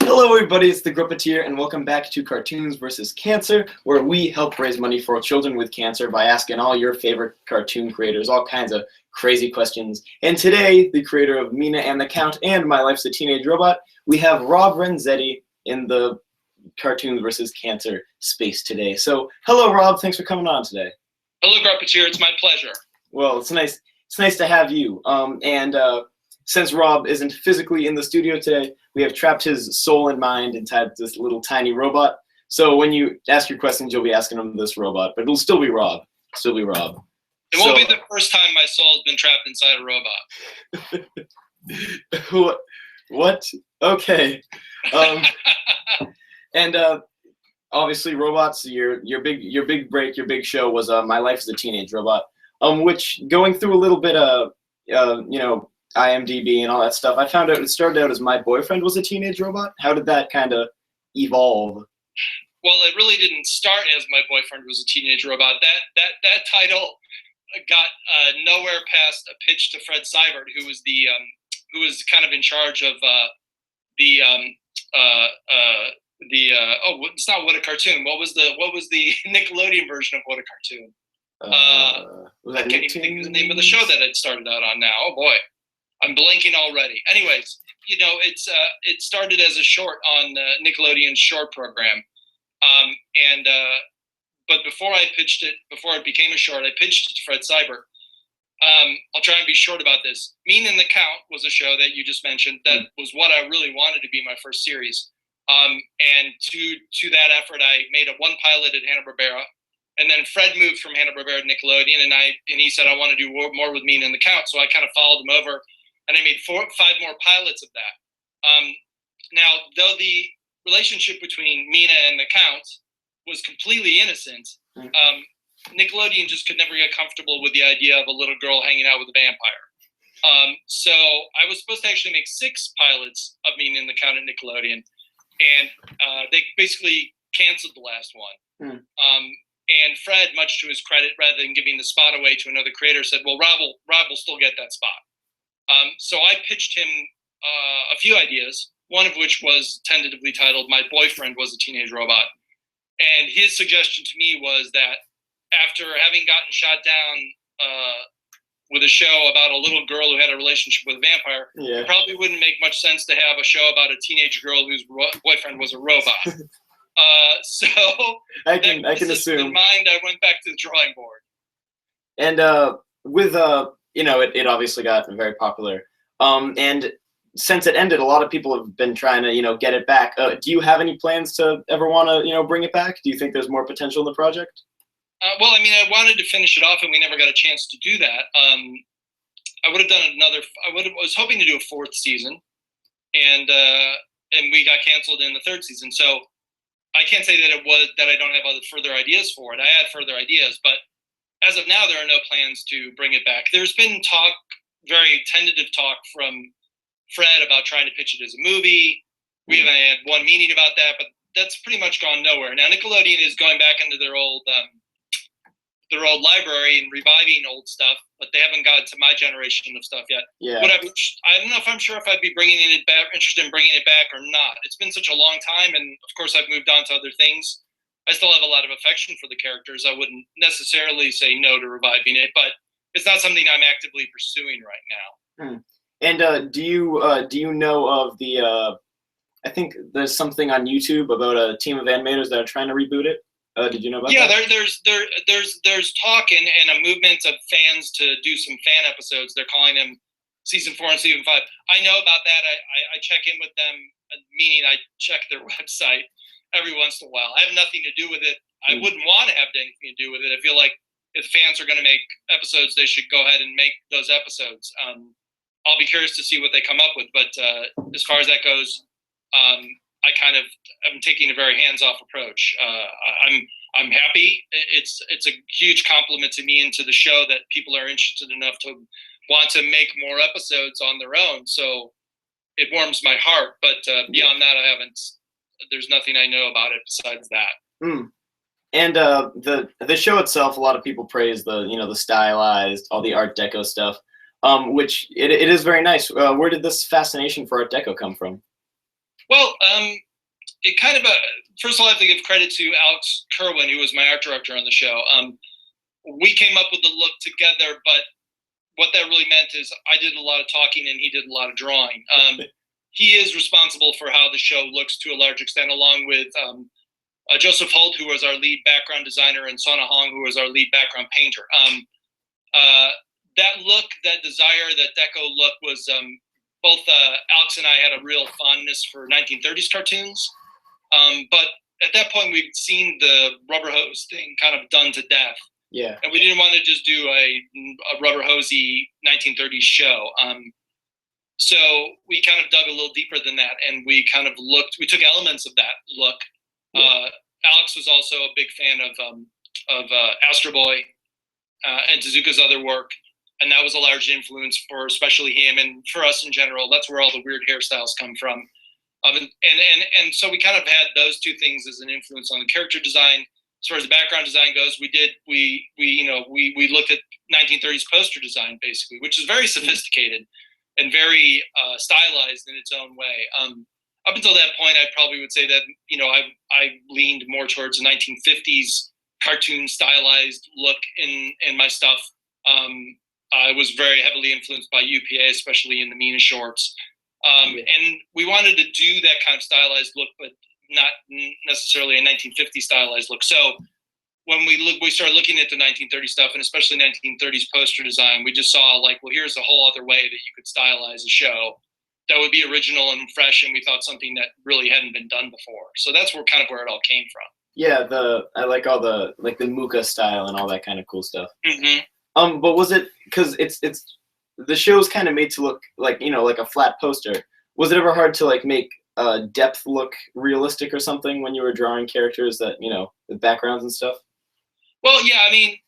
Hello everybody, it's the Gruppeteer, and welcome back to Cartoons vs. Cancer, where we help raise money for children with cancer by asking all your favorite cartoon creators all kinds of crazy questions. And today, the creator of Mina and the Count and My Life's a Teenage Robot, we have Rob Renzetti in the Cartoons vs. Cancer space today. So, hello Rob, thanks for coming on today. Hello Gruppeteer, it's my pleasure. Well, it's nice to have you. Since Rob isn't physically in the studio today, we have trapped his soul and mind inside this little tiny robot. So when you ask your questions, you'll be asking him this robot, but it'll still be Rob. Still be Rob. It won't be the first time my soul has been trapped inside a robot. What? Okay. Obviously, robots. Your big break, your big show was My Life as a Teenage Robot. Which going through a little bit of IMDb and all that stuff, I found out it started out as My Boyfriend Was a Teenage Robot. How did that kind of evolve? Well, it really didn't start as My Boyfriend Was a Teenage Robot. That title got nowhere past a pitch to Fred Seibert, who was kind of in charge of it's not What a Cartoon. What was the Nickelodeon version of What a Cartoon? I can't even think of the name of the show that it started out on now. Oh boy, I'm blanking already. Anyways, it started as a short on Nickelodeon's short program, but before it became a short, I pitched it to Fred Seibert. I'll try and be short about this. Mina and the Count was a show that you just mentioned. That was what I really wanted to be my first series. And to that effort, I made one pilot at Hanna-Barbera. And then Fred moved from Hanna-Barbera to Nickelodeon, and he said, I want to do more with Mina and the Count. So I kind of followed him over, and I made 5 more pilots of that. Now, though the relationship between Mina and the Count was completely innocent, Nickelodeon just could never get comfortable with the idea of a little girl hanging out with a vampire. So I was supposed to actually make 6 pilots of Mina and the Count at Nickelodeon, and they basically canceled the last one. And Fred, much to his credit, rather than giving the spot away to another creator, said, well, Rob will still get that spot. So I pitched him a few ideas, one of which was tentatively titled My Boyfriend Was a Teenage Robot. And his suggestion to me was that after having gotten shot down with a show about a little girl who had a relationship with a vampire, it probably wouldn't make much sense to have a show about a teenage girl whose boyfriend was a robot. So I can assume. In mind, I went back to the drawing board. And it obviously got very popular. And since it ended, a lot of people have been trying to get it back. Do you have any plans to ever want to bring it back? Do you think there's more potential in the project? Well, I mean, I wanted to finish it off, and we never got a chance to do that. I would have done another. Was hoping to do a 4th season, and we got canceled in the 3rd season. So I can't say that I don't have other further ideas for it. I had further ideas, but as of now, there are no plans to bring it back. There's been very tentative talk from Fred about trying to pitch it as a movie. We haven't had one meeting about that, but that's pretty much gone nowhere. Now Nickelodeon is going back into their old library and reviving old stuff, but they haven't gotten to my generation of stuff yet. Yeah. I don't know if I'm sure if I'd be interested in bringing it back or not. It's been such a long time, and of course I've moved on to other things. I still have a lot of affection for the characters. I wouldn't necessarily say no to reviving it, but it's not something I'm actively pursuing right now. And do you know of the? I think there's something on YouTube about a team of animators that are trying to reboot it. Did you know about that? Yeah, there's talk and a movement of fans to do some fan episodes. They're calling them season 4 and season 5. I know about that. I check in with them, meaning I check their website every once in a while. I have nothing to do with it. I wouldn't want to have anything to do with it. I feel like if fans are going to make episodes, they should go ahead and make those episodes. I'll be curious to see what they come up with. But as far as that goes, I'm taking a very hands-off approach. I'm happy. It's a huge compliment to me and to the show that people are interested enough to want to make more episodes on their own. So it warms my heart. But beyond that, there's nothing I know about it besides that. And the show itself, a lot of people praise the stylized, all the Art Deco stuff, which it is very nice. Where did this fascination for Art Deco come from? Well, it kind of first of all, I have to give credit to Alex Kerwin, who was my art director on the show. We came up with the look together, but what that really meant is I did a lot of talking and he did a lot of drawing. He is responsible for how the show looks to a large extent, along with Joseph Holt, who was our lead background designer, and Sona Hong, who was our lead background painter. That look, that desire, that deco look was both Alex and I had a real fondness for 1930s cartoons. But at that point, we'd seen the rubber hose thing kind of done to death. Yeah. And we didn't want to just do a rubber hosey 1930s show. So we kind of dug a little deeper than that, and we kind of we took elements of that look. Yeah. Alex was also a big fan of Astro Boy and Tezuka's other work, and that was a large influence for especially him and for us in general. That's where all the weird hairstyles come from. And so we kind of had those two things as an influence on the character design. As far as the background design goes, we looked at 1930s poster design basically, which is very sophisticated and very stylized in its own way. Up until that point, I probably would say that I leaned more towards a 1950s cartoon stylized look in my stuff. I was very heavily influenced by UPA, especially in the Mina shorts. And we wanted to do that kind of stylized look, but not necessarily a 1950s stylized look. So when we started looking at the 1930s stuff, and especially 1930s poster design, we just saw like, well, here's a whole other way that you could stylize a show that would be original and fresh, and we thought something that really hadn't been done before. So that's where it all came from. Yeah, I like all the Muka style and all that kind of cool stuff. Mm-hmm. But was it because it's the show's kind of made to look like like a flat poster? Was it ever hard to like make depth look realistic or something when you were drawing characters that with backgrounds and stuff? Well, yeah, I mean,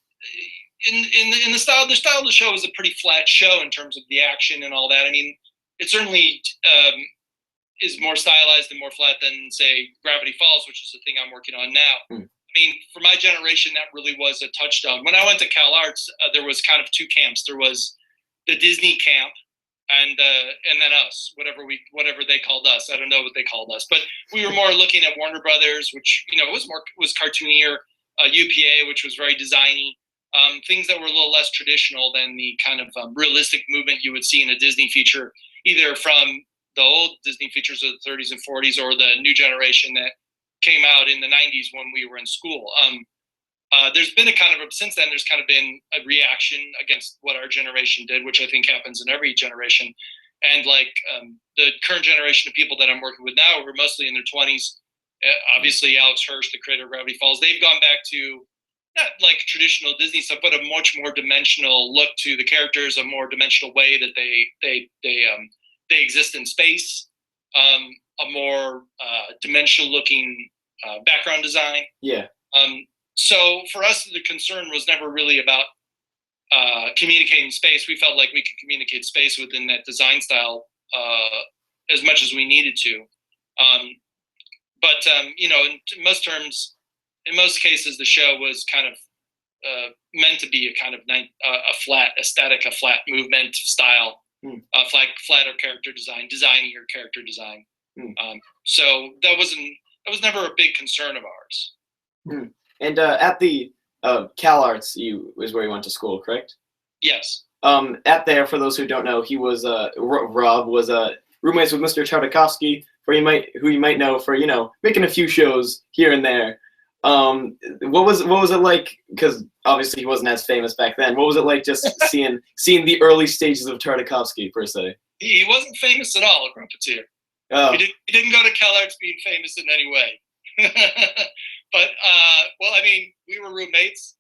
in the style of the show is a pretty flat show in terms of the action and all that. I mean, it certainly is more stylized and more flat than, say, Gravity Falls, which is the thing I'm working on now. I mean, for my generation, that really was a touchstone. When I went to Cal Arts, there was kind of two camps. There was the Disney camp, and then us, whatever they called us. I don't know what they called us, but we were more looking at Warner Brothers, which was cartoonier. UPA, which was very designy. Things that were a little less traditional than the kind of realistic movement you would see in a Disney feature, either from the old Disney features of the 30s and 40s or the new generation that came out in the 90s when we were in school. There's been since then, there's kind of been a reaction against what our generation did, which I think happens in every generation. And the current generation of people that I'm working with now, who are mostly in their 20s, obviously Alex Hirsch, the creator of Gravity Falls, they've gone back to not like traditional Disney stuff, but a much more dimensional look to the characters, a more dimensional way that they exist in space, a more dimensional looking background design. Yeah. So for us, the concern was never really about communicating space. We felt like we could communicate space within that design style as much as we needed to. But in most cases, the show was kind of meant to be a kind of a flat aesthetic, a flat movement style, flatter character design, designier character design. So that was never a big concern of ours. And at the Cal Arts, is where you went to school, correct? Yes. At there, for those who don't know, he was Rob was roommates with Mr. Tartakovsky, who you might know for making a few shows here and there. What was it like? Because obviously he wasn't as famous back then. What was it like just seeing the early stages of Tartakovsky per se? He wasn't famous at all, Grumpetier. Oh. He didn't go to Cal Arts being famous in any way. But well, I mean, we were roommates.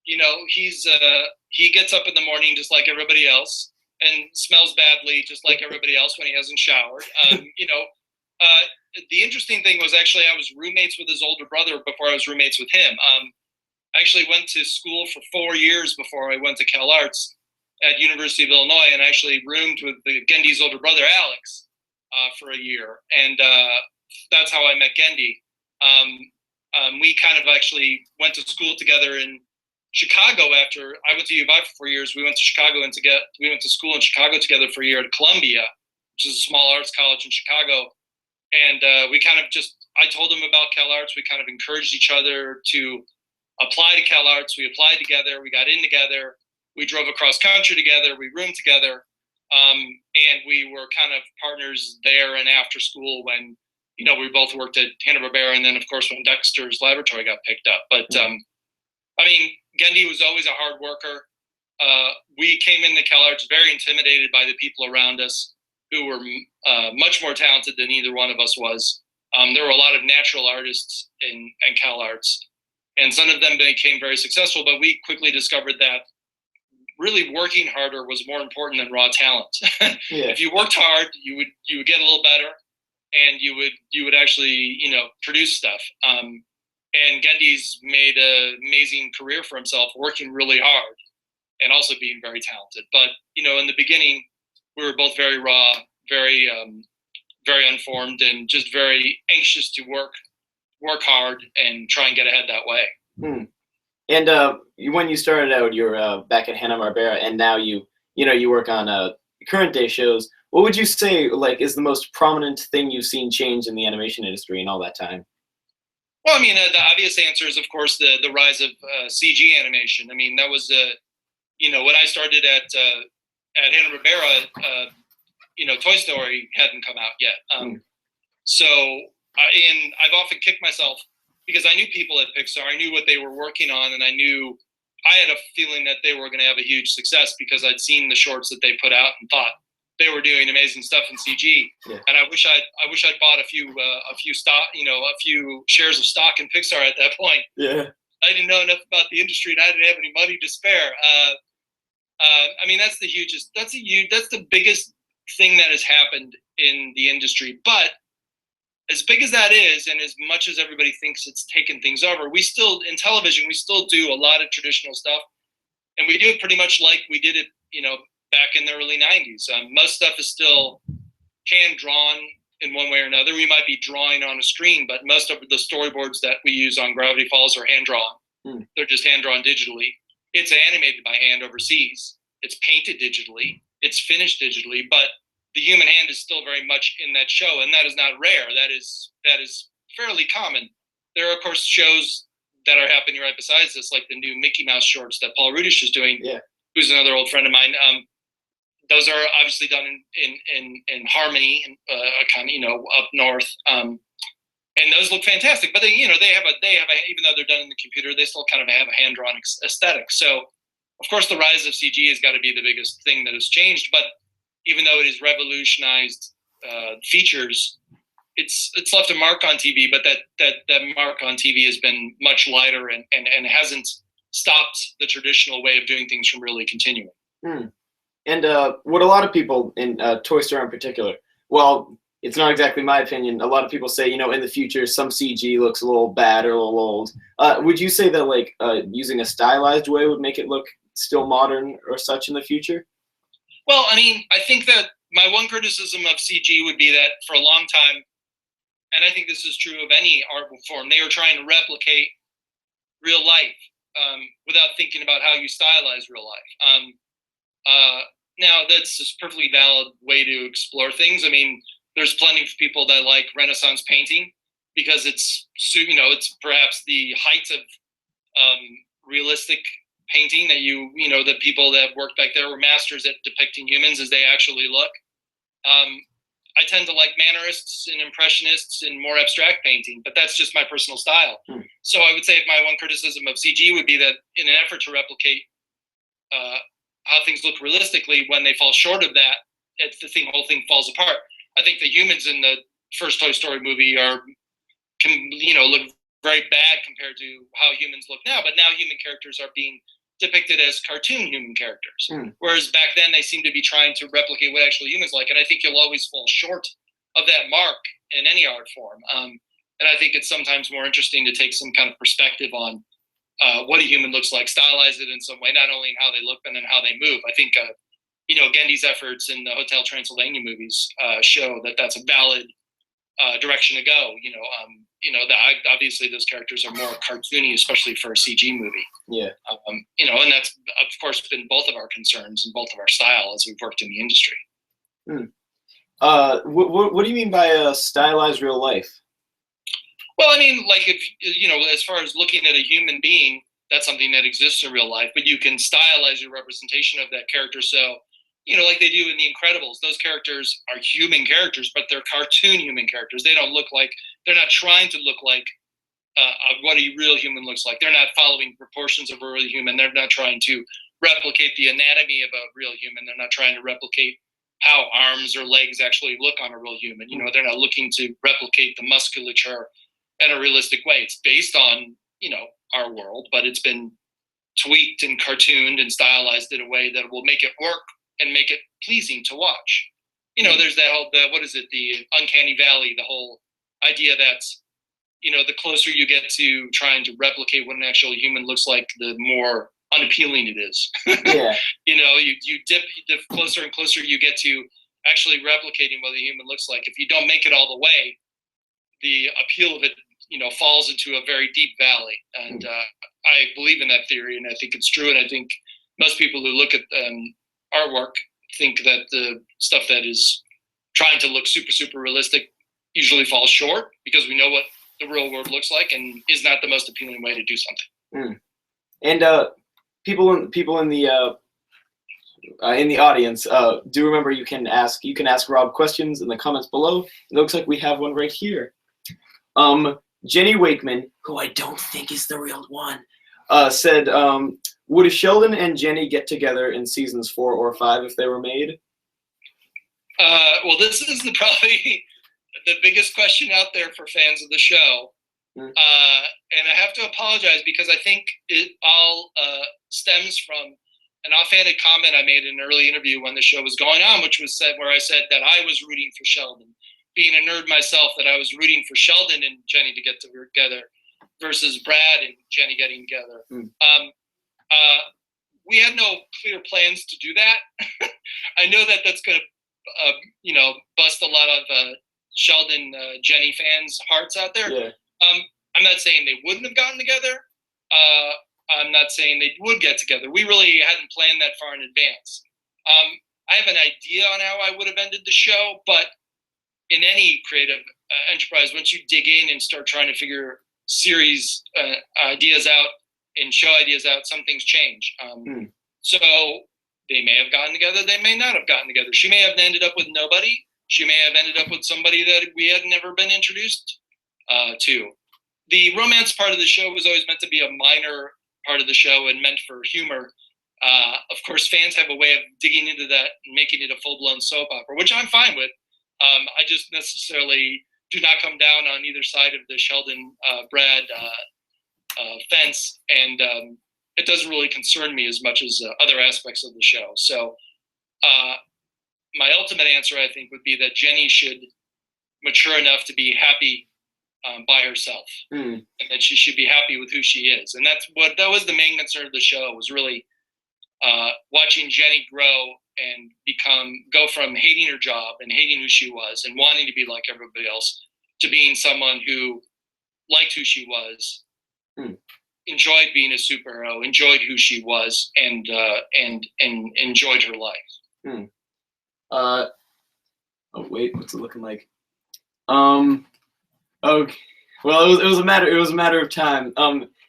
He gets up in the morning just like everybody else, and smells badly just like everybody else when he hasn't showered. The interesting thing was actually I was roommates with his older brother before I was roommates with him. I actually went to school for 4 years before I went to Cal Arts at University of Illinois, and actually roomed with Gendy's older brother, Alex, for a year. And that's how I met Gendy. We kind of actually went to school together in Chicago. After I went to U of I for 4 years, we went to Chicago we went to school in Chicago together for a year at Columbia, which is a small arts college in Chicago. And we kind of I told him about CalArts. We kind of encouraged each other to apply to CalArts. We applied together. We got in together. We drove across country together. We roomed together. And we were kind of partners there and after school when, we both worked at Hanna-Barbera. And then, of course, when Dexter's Laboratory got picked up. But, Gendy was always a hard worker. We came into CalArts very intimidated by the people around us who were much more talented than either one of us was. There were a lot of natural artists in CalArts, and some of them became very successful, but we quickly discovered that really working harder was more important than raw talent. Yeah. If you worked hard, you would get a little better, and you would actually produce stuff. And Gendy's made an amazing career for himself, working really hard and also being very talented. But in the beginning, we were both very raw, very very unformed, and just very anxious to work hard and try and get ahead that way. And when you started out, you were back at Hanna-Barbera, and now you work on current day shows. What would you say is the most prominent thing you've seen change in the animation industry in all that time? Well, the obvious answer is, of course, the rise of CG animation. That was when I started at Hanna-Barbera, Toy Story hadn't come out yet. So I've often kicked myself because I knew people at Pixar. I knew what they were working on, and I had a feeling that they were going to have a huge success because I'd seen the shorts that they put out and thought they were doing amazing stuff in CG. Yeah. And I wish I'd bought a few stock, a few shares of stock in Pixar at that point. Yeah. I didn't know enough about the industry, and I didn't have any money to spare. That's the biggest thing that has happened in the industry. But as big as that is, and as much as everybody thinks it's taken things over, in television, we still do a lot of traditional stuff, and we do it pretty much like we did it, back in the early 90s. Most stuff is still hand-drawn in one way or another. We might be drawing on a screen, but most of the storyboards that we use on Gravity Falls are hand-drawn. They're just hand-drawn digitally. It's animated by hand overseas. It's painted digitally. It's finished digitally, but the human hand is still very much in that show, and that is not rare. That is fairly common. There are, of course, shows that are happening right besides this, like the new Mickey Mouse shorts that Paul Rudish is doing, who's another old friend of mine. Those are obviously done in Harmony, up north, and those look fantastic. But they have even though they're done in the computer, they still kind of have a hand-drawn aesthetic. So, of course, the rise of CG has got to be the biggest thing that has changed. But even though it has revolutionized features, it's left a mark on TV. But that mark on TV has been much lighter and hasn't stopped the traditional way of doing things from really continuing. And what a lot of people in Toy Story in particular, well, it's not exactly my opinion. A lot of people say, in the future, some CG looks a little bad or a little old. Would you say that using a stylized way would make it look still modern or such in the future? Well, I think that my one criticism of CG would be that for a long time, and I think this is true of any art form, they were trying to replicate real life without thinking about how you stylize real life. Now, that's a perfectly valid way to explore things. There's plenty of people that like Renaissance painting because it's perhaps the height of realistic painting that the people that worked back there were masters at depicting humans as they actually look. I tend to like Mannerists and Impressionists and more abstract painting, but that's just my personal style. So I would say my one criticism of CG would be that in an effort to replicate how things look realistically, when they fall short of that, the whole thing falls apart. I think the humans in the first Toy Story movie look very bad compared to how humans look now. But now human characters are being depicted as cartoon human characters, whereas back then they seem to be trying to replicate what actual humans like. And I think you'll always fall short of that mark in any art form. And I think it's sometimes more interesting to take some kind of perspective on what a human looks like, stylize it in some way, not only in how they look, but in how they move. I think, Gendy's efforts in the Hotel Transylvania movies show that that's a valid direction to go. Obviously those characters are more cartoony, especially for a CG movie. Yeah. And that's, of course, been both of our concerns and both of our style as we've worked in the industry. What do you mean by stylized real life? Well, I mean, like if as far as looking at a human being, that's something that exists in real life, but you can stylize your representation of that character. So, like they do in The Incredibles, those characters are human characters, but they're cartoon human characters. They don't look like they're not trying to look like what a real human looks like. They're not following proportions of a real human. They're not trying to replicate the anatomy of a real human. They're not trying to replicate how arms or legs actually look on a real human. They're not looking to replicate the musculature in a realistic way. It's based on, our world, but it's been tweaked and cartooned and stylized in a way that will make it work and make it pleasing to watch. There's that whole, the Uncanny Valley, the whole idea that, the closer you get to trying to replicate what an actual human looks like, the more unappealing it is. Yeah. You dip closer and closer you get to actually replicating what a human looks like. If you don't make it all the way, the appeal of it, falls into a very deep valley. And I believe in that theory, and I think it's true. And I think most people who look at our work think that the stuff that is trying to look super, super realistic usually falls short because we know what the real world looks like and is not the most appealing way to do something. And people in the audience, do remember you can ask Rob questions in the comments below. It looks like we have one right here. Jenny Wakeman, who I don't think is the real one, said, would Sheldon and Jenny get together in seasons 4 or 5 if they were made? Well, this is probably the biggest question out there for fans of the show. And I have to apologize because I think it all stems from an offhanded comment I made in an early interview when the show was going on, where I said that I was rooting for Sheldon. Being a nerd myself, that I was rooting for Sheldon and Jenny to get together versus Brad and Jenny getting together. We had no clear plans to do that. I know that that's going to, bust a lot of Sheldon, Jenny fans' hearts out there. Yeah. I'm not saying they wouldn't have gotten together. I'm not saying they would get together. We really hadn't planned that far in advance. I have an idea on how I would have ended the show, but in any creative enterprise, once you dig in and start trying to figure series ideas out and show ideas out, some things change. So they may have gotten together, they may not have gotten together. She may have ended up with nobody. She may have ended up with somebody that we had never been introduced to. The romance part of the show was always meant to be a minor part of the show and meant for humor. Of course, fans have a way of digging into that and making it a full-blown soap opera, which I'm fine with. I just necessarily do not come down on either side of the Sheldon Brad fence, and it doesn't really concern me as much as other aspects of the show. So my ultimate answer, I think, would be that Jenny should mature enough to be happy by herself, and that she should be happy with who she is. And that was the main concern of the show, was really watching Jenny grow and go from hating her job and hating who she was and wanting to be like everybody else to being someone who liked who she was, enjoyed being a superhero, enjoyed who she was, and enjoyed her life. Oh wait, what's it looking like? Okay. Well, it was a matter of time.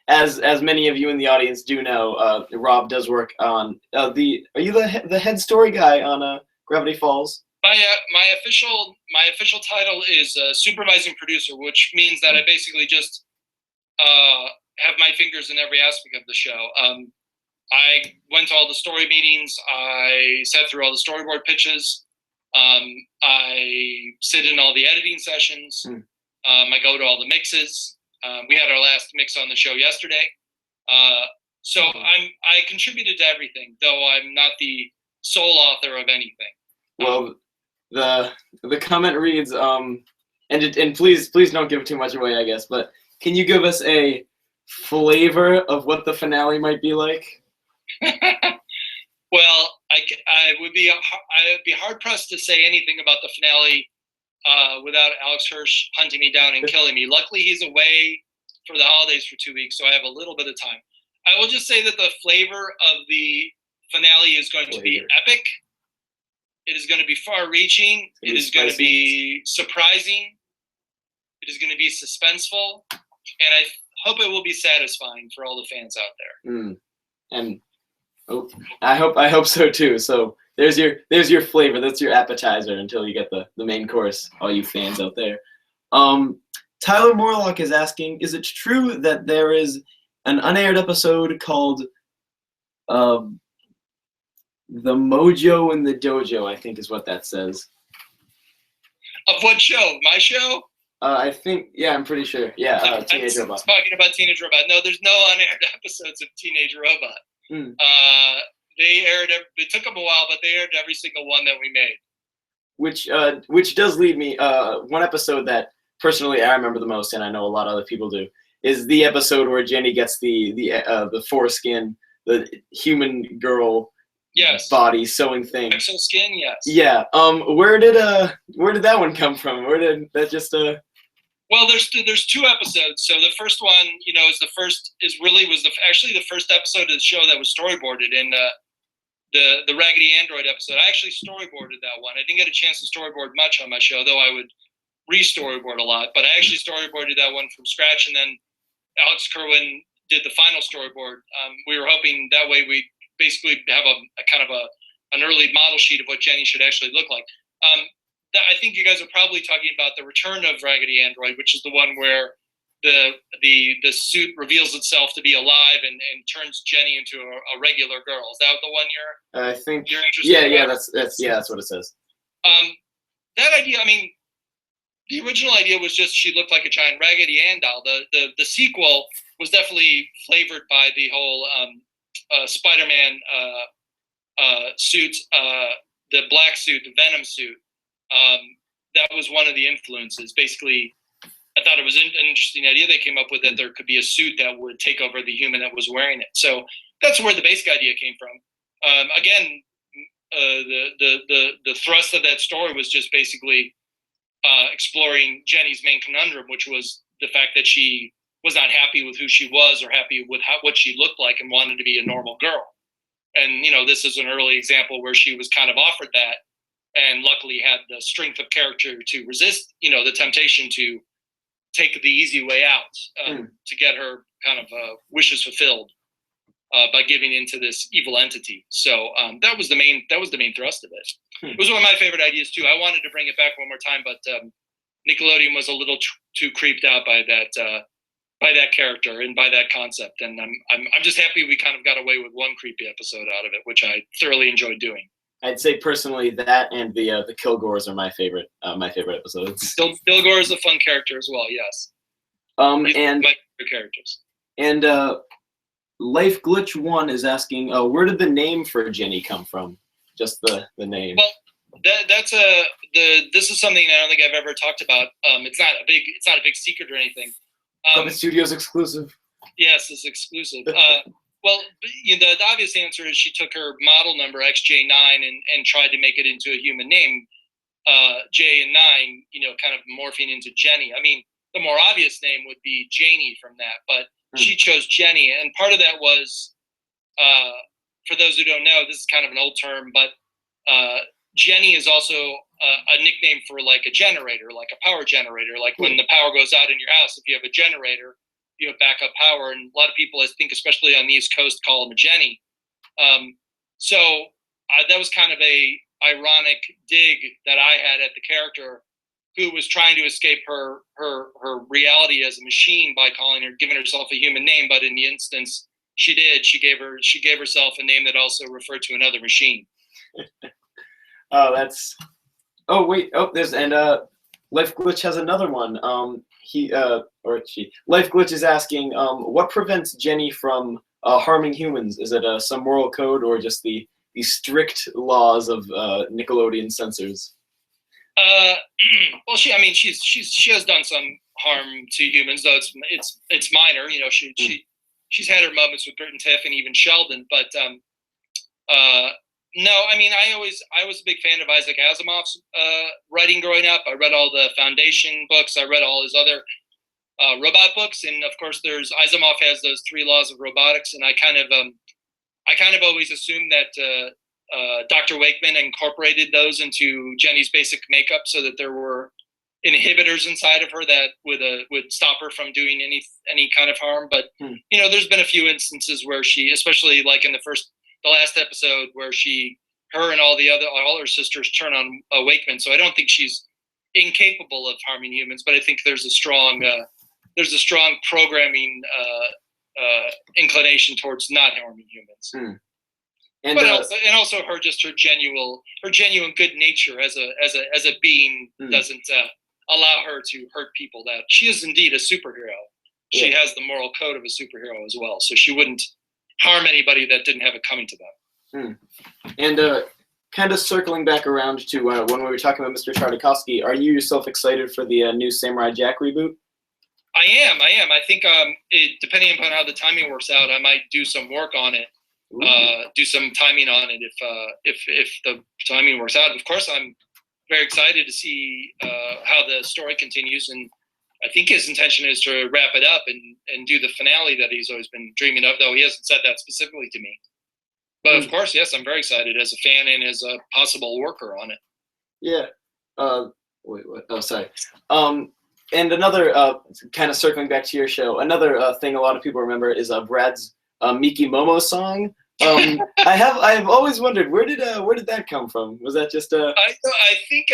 As many of you in the audience do know, Rob does work on Are you the head story guy on Gravity Falls? My official title is supervising producer, which means that I basically just have my fingers in every aspect of the show. I went to all the story meetings. I sat through all the storyboard pitches. I sit in all the editing sessions. I go to all the mixes. We had our last mix on the show yesterday. So I contributed to everything, though I'm not the sole author of anything. Well, the comment reads, and please don't give too much away, I guess, but can you give us a flavor of what the finale might be like? Well, I would be hard pressed to say anything about the finale without Alex Hirsch hunting me down and killing me. Luckily, he's away for the holidays for 2 weeks, so I have a little bit of time. I will just say that the flavor of the finale is going to be epic. It is going to be far-reaching. It is going to be surprising. It is going to be suspenseful, and I hope it will be satisfying for all the fans out there. And I hope so too. So there's your flavor. That's your appetizer until you get the main course. All you fans out there. Tyler Morlock is asking, is it true that there is an unaired episode called The Mojo in the Dojo, I think is what that says. Of what show? My show? I think, yeah, I'm pretty sure. Yeah, Teenage Robot. Talking about Teenage Robot. No, there's no unaired episodes of Teenage Robot. It took them a while, but they aired every single one that we made. Which does lead me, one episode that personally I remember the most, and I know a lot of other people do, is the episode where Jenny gets the foreskin, the human girl body sewing thing. Exoskin, yes. Yeah. Where did that one come from? Where did that just Well, there's two episodes. So the first one, was the first episode of the show that was storyboarded, and the Raggedy Android episode. I actually storyboarded that one. I didn't get a chance to storyboard much on my show, though I would re-storyboard a lot. But I actually storyboarded that one from scratch, and then Alex Kerwin did the final storyboard. We were hoping that way we basically have a kind of an early model sheet of what Jenny should actually look like. I think you guys are probably talking about the return of Raggedy Android, which is the one where the suit reveals itself to be alive and turns Jenny into a regular girl. Is that the one I think you're interested in? Yeah, that's what it says. That idea, I mean, the original idea was just she looked like a giant Raggedy Ann doll. The sequel was definitely flavored by the whole Spider-Man suit, the black suit, the Venom suit. That was one of the influences. Basically, I thought it was an interesting idea they came up with, that there could be a suit that would take over the human that was wearing it. So that's where the basic idea came from. Again, the thrust of that story was just basically exploring Jenny's main conundrum, which was the fact that she was not happy with who she was or happy with what she looked like and wanted to be a normal girl. And, this is an early example where she was kind of offered that, and luckily had the strength of character to resist, the temptation to take the easy way out, to get her kind of wishes fulfilled by giving into this evil entity. So that was the main thrust of it. It was one of my favorite ideas too. I wanted to bring it back one more time, but Nickelodeon was a little too creeped out by that character and by that concept. And I'm just happy we kind of got away with one creepy episode out of it, which I thoroughly enjoyed doing. I'd say personally that and the Kilgores are my favorite episodes. Kilgore is a fun character as well. Yes. And my favorite characters. And Life Glitch 1 is asking, where did the name for Jenny come from? Just the name. Well, this is something I don't think I've ever talked about. It's not a big secret or anything. Puppet Studios exclusive. Yes, it's exclusive. Well, the obvious answer is she took her model number XJ9 and tried to make it into a human name, J and 9, kind of morphing into Jenny. I mean, the more obvious name would be Janie from that, but she chose Jenny, and part of that was, for those who don't know, this is kind of an old term, but Jenny is also a nickname for like a generator, like a power generator. Like when the power goes out in your house, if you have a generator, you have backup power, and a lot of people, I think, especially on the East Coast, call them a Jenny. So that was kind of a ironic dig that I had at the character, who was trying to escape her reality as a machine by giving herself a human name. But in the instance, she did. She gave herself a name that also referred to another machine. Life Glitch has another one. Life Glitch is asking, what prevents Jenny from harming humans? Is it some moral code or just the strict laws of Nickelodeon censors? Well, she has done some harm to humans, though it's minor. She's had her moments with Bert and Tiff and even Sheldon, but no, I mean, I was a big fan of Isaac Asimov's writing growing up. I read all the Foundation books. I read all his other robot books, and of course, Asimov has those 3 laws of robotics. And I kind of always assumed that Dr. Wakeman incorporated those into Jenny's basic makeup so that there were inhibitors inside of her that would stop her from doing any kind of harm. But there's been a few instances where she, especially like in the last episode, where her and all her sisters turn on Wakeman. So I don't think she's incapable of harming humans, but I think there's a strong programming inclination towards not harming humans. And also her genuine good nature as a being doesn't allow her to hurt people. That she is indeed a superhero. She has the moral code of a superhero as well, so she wouldn't harm anybody that didn't have it coming to them. And kind of circling back around to when we were talking about Mr. Tartakovsky, are you yourself excited for the new Samurai Jack reboot? I am. I think depending upon how the timing works out, I might do some work on it, do some timing on it if the timing works out. Of course, I'm very excited to see how the story continues, and I think his intention is to wrap it up and do the finale that he's always been dreaming of, though he hasn't said that specifically to me. But of course, yes, I'm very excited as a fan and as a possible worker on it. Yeah. Wait, what? Oh, sorry. And another kind of circling back to your show, another thing a lot of people remember is Brad's Miki Momo song. I have always wondered where did that come from? Was that just a? I think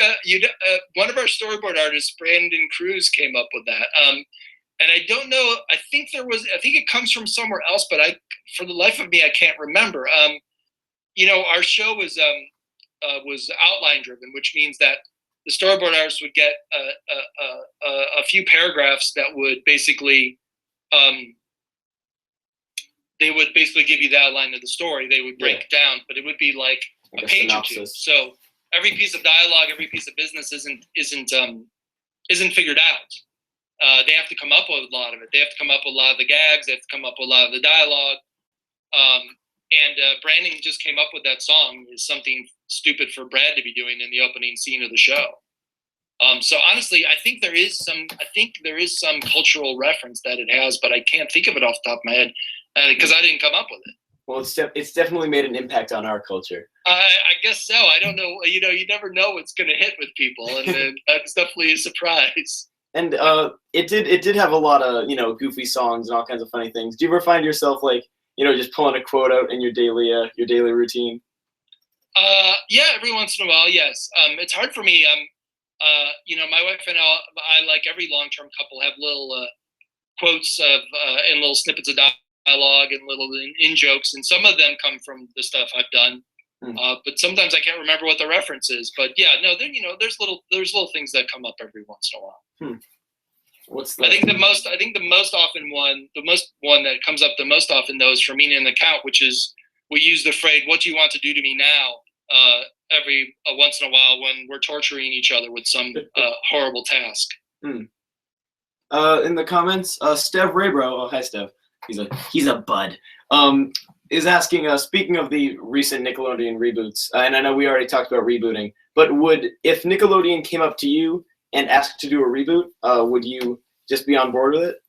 one of our storyboard artists, Brandon Cruz, came up with that. And I don't know. I think it comes from somewhere else, but for the life of me, I can't remember. Our show was outline driven, which means that the storyboard artist would get a few paragraphs that would basically give you the outline of the story. They would break it down, but it would be like a page synopsis. Or two. So every piece of dialogue, every piece of business isn't figured out. They have to come up with a lot of it. They have to come up with a lot of the gags. They have to come up with a lot of the dialogue. And Brandon just came up with that song. Is something stupid for Brad to be doing in the opening scene of the show. So honestly, I think there is some cultural reference that it has, but I can't think of it off the top of my head because I didn't come up with it. Well, it's definitely made an impact on our culture. I guess so. I don't know. You never know what's going to hit with people, and that's definitely a surprise. And it did have a lot of goofy songs and all kinds of funny things. Do you ever find yourself just pulling a quote out in your daily routine? Yeah, every once in a while, yes. It's hard for me. My wife and I, like every long-term couple, have little quotes and little snippets of dialogue and little in-jokes, and some of them come from the stuff I've done. But sometimes I can't remember what the reference is. But yeah, no, there's little things that come up every once in a while. What's that? I think the most one that comes up the most often though is for me in the count, which is we use the phrase "What do you want to do to me now?" Every once in a while when we're torturing each other with some horrible task. In the comments, Stev Raybro, oh hi Stev, he's a bud. Is asking, speaking of the recent Nickelodeon reboots, and I know we already talked about rebooting, but if Nickelodeon came up to you and asked to do a reboot, would you just be on board with it?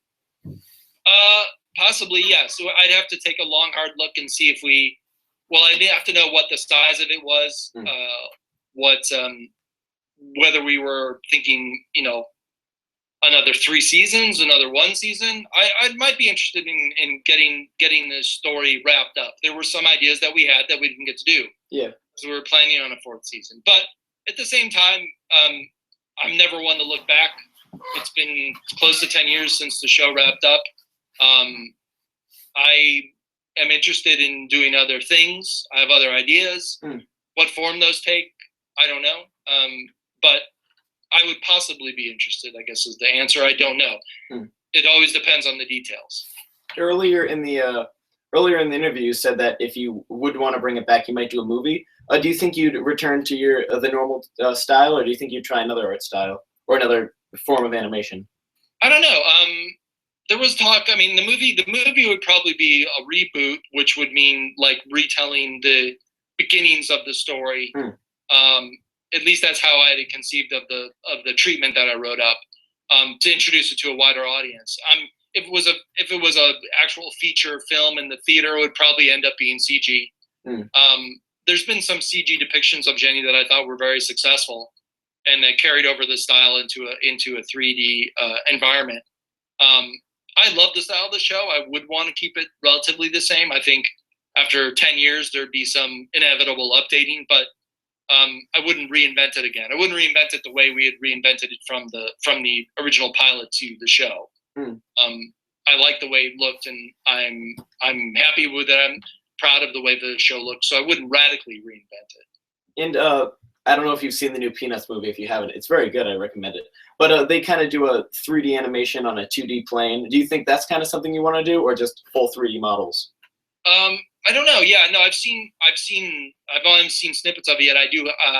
Possibly, yes. So I'd have to take a long, hard look and see if I'd have to know what the size of it was, whether we were thinking, another 3 seasons, another 1 season. I might be interested in getting this story wrapped up. There were some ideas that we had that we didn't get to do. Yeah. So we were planning on a 4th season. But at the same time, I'm never one to look back. It's been close to 10 years since the show wrapped up. I am interested in doing other things. I have other ideas. What form those take, I don't know. But I would possibly be interested, I guess is the answer. I don't know. It always depends on the details. Earlier in the interview, you said that if you would want to bring it back, you might do a movie. Do you think you'd return to the normal style, or do you think you'd try another art style or another form of animation? I don't know. There was talk. I mean, the movie would probably be a reboot, which would mean like retelling the beginnings of the story. At least that's how I had conceived of the treatment that I wrote up, to introduce it to a wider audience. If it was a actual feature film in the theater, it would probably end up being CG. there's been some CG depictions of Jenny that I thought were very successful, and that carried over the style into a 3D environment. I love the style of the show. I would want to keep it relatively the same. I think after 10 years, there'd be some inevitable updating, but I wouldn't reinvent it again. I wouldn't reinvent it the way we had reinvented it from the original pilot to the show. I like the way it looked, and I'm happy with it. I'm proud of the way the show looked, so I wouldn't radically reinvent it. And I don't know if you've seen the new Peanuts movie. If you haven't, it's very good. I recommend it. But they kind of do a 3D animation on a 2D plane. Do you think that's kind of something you want to do, or just full 3D models? I don't know. Yeah, no, I've only seen snippets of it yet. I